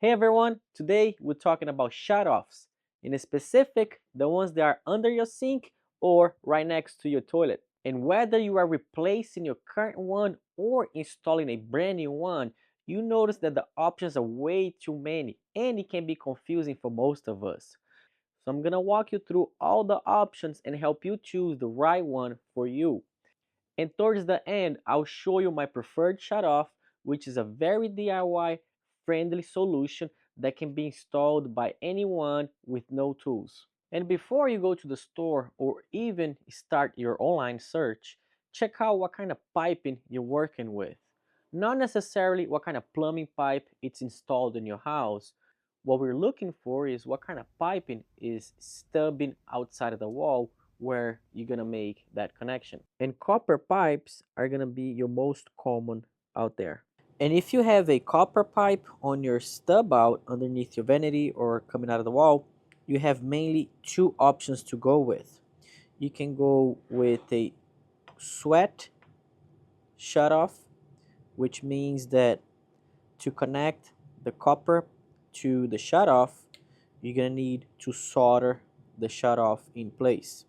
Hey everyone, today we're talking about shutoffs, in specific, the ones that are under your sink or right next to your toilet. And whether you are replacing your current one or installing a brand new one, you notice that the options are way too many and it can be confusing for most of us. So I'm gonna walk you through all the options and help you choose the right one for you. And towards the end, I'll show you my preferred shutoff, which is a very DIY friendly solution that can be installed by anyone with no tools. And before you go to the store or even start your online search, check out what kind of piping you're working with. Not necessarily what kind of plumbing pipe it's installed in your house. What we're looking for is what kind of piping is stubbing outside of the wall where you're gonna make that connection. And copper pipes are gonna be your most common out there. And if you have a copper pipe on your stub out underneath your vanity or coming out of the wall, you have mainly two options to go with. You can go with a sweat shutoff, which means that to connect the copper to the shutoff, you're gonna need to solder the shutoff in place.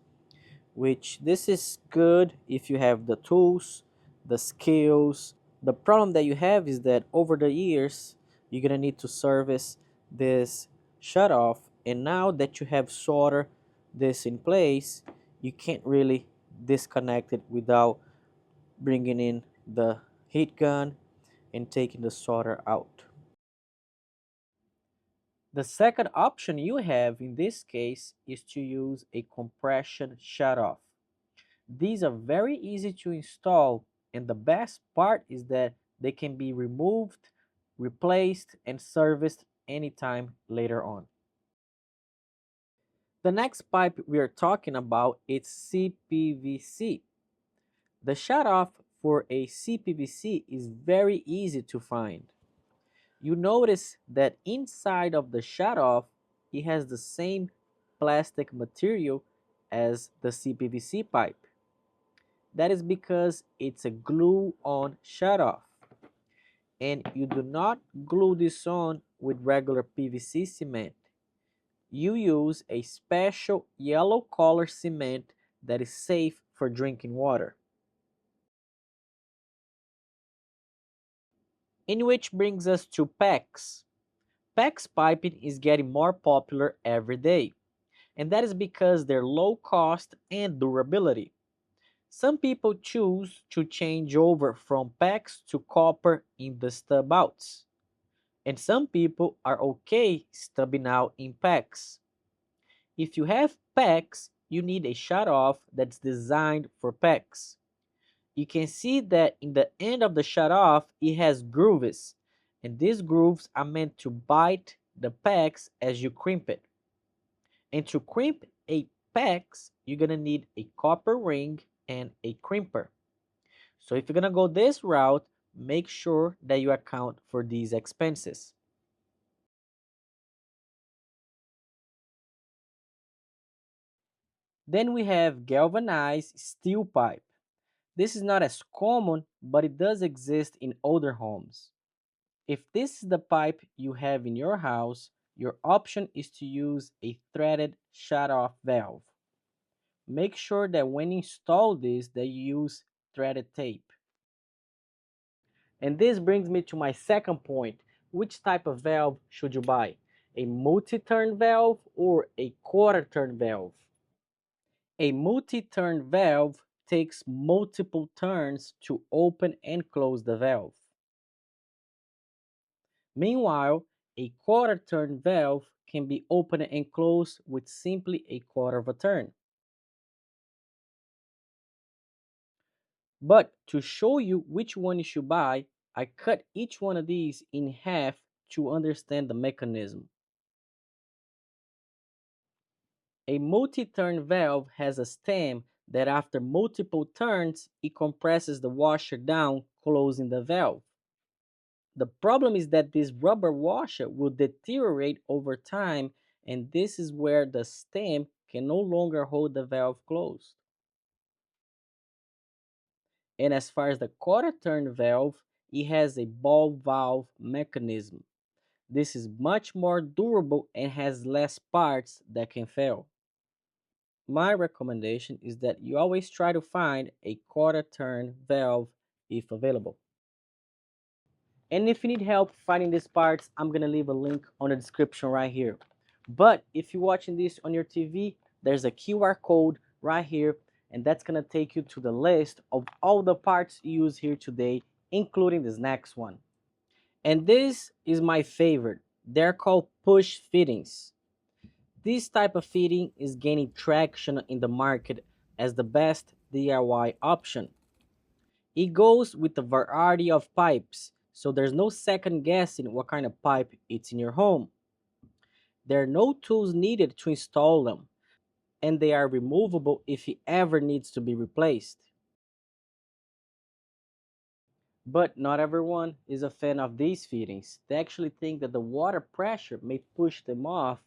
Which this is good if you have the tools, the skills. The problem that you have is that over the years, you're gonna need to service this shutoff, and now that you have solder this in place, you can't really disconnect it without bringing in the heat gun and taking the solder out. The second option you have in this case is to use a compression shutoff. These are very easy to install, and the best part is that they can be removed, replaced, and serviced anytime later on. The next pipe we are talking about is CPVC. The shutoff for a CPVC is very easy to find. You notice that inside of the shutoff, it has the same plastic material as the CPVC pipe. That is because it's a glue-on shutoff, and you do not glue this on with regular PVC cement. You use a special yellow color cement that is safe for drinking water. In which brings us to PEX. PEX piping is getting more popular every day, and that is because they're low cost and durability. Some people choose to change over from PEX to copper in the stub outs, and some people are okay stubbing out in PEX. If you have PEX, you need a shutoff that's designed for PEX. You can see that in the end of the shutoff, it has grooves, and these grooves are meant to bite the PEX as you crimp it. And to crimp a PEX, you're gonna need a copper ring and a crimper. So if you're gonna go this route, make sure that you account for these expenses. Then we have galvanized steel pipe. This is not as common, but it does exist in older homes. If this is the pipe you have in your house, your option is to use a threaded shut-off valve. Make sure that when you install this that you use threaded tape. And this brings me to my second point. Which type of valve should you buy? A multi-turn valve or a quarter-turn valve? A multi-turn valve takes multiple turns to open and close the valve. Meanwhile, a quarter-turn valve can be opened and closed with simply a quarter of a turn. But to show you which one you should buy, I cut each one of these in half to understand the mechanism. A multi-turn valve has a stem that after multiple turns, it compresses the washer down, closing the valve. The problem is that this rubber washer will deteriorate over time, and this is where the stem can no longer hold the valve closed. And as far as the quarter turn valve, it has a ball valve mechanism. This is much more durable and has less parts that can fail. My recommendation is that you always try to find a quarter turn valve if available. And if you need help finding these parts, I'm gonna leave a link on the description right here. But if you're watching this on your TV, there's a QR code right here, and that's gonna take you to the list of all the parts used here today, including this next one. And this is my favorite. They're called push fittings. This type of fitting is gaining traction in the market as the best DIY option. It goes with a variety of pipes, so there's no second guessing what kind of pipe it's in your home. There are no tools needed to install them, and they are removable if it ever needs to be replaced. But not everyone is a fan of these fittings. They actually think that the water pressure may push them off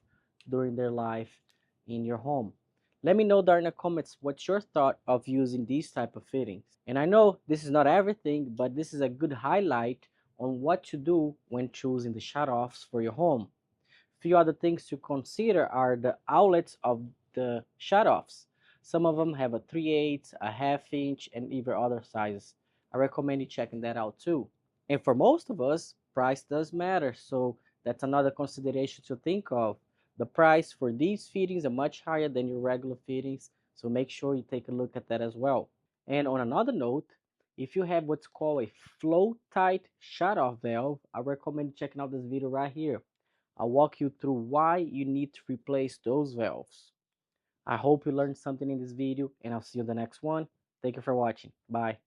during their life in your home. Let me know down in the comments what's your thought of using these type of fittings. And I know this is not everything, but this is a good highlight on what to do when choosing the shutoffs for your home. Few other things to consider are the outlets of the shutoffs. Some of them have a 3/8, a half inch, and even other sizes. I recommend you checking that out too. And for most of us, price does matter, so that's another consideration to think of. The price for these fittings are much higher than your regular fittings, so make sure you take a look at that as well. And on another note, if you have what's called a flow tight shutoff valve, I recommend checking out this video right here. I'll walk you through why you need to replace those valves. I hope you learned something in this video, and I'll see you in the next one. Thank you for watching. Bye.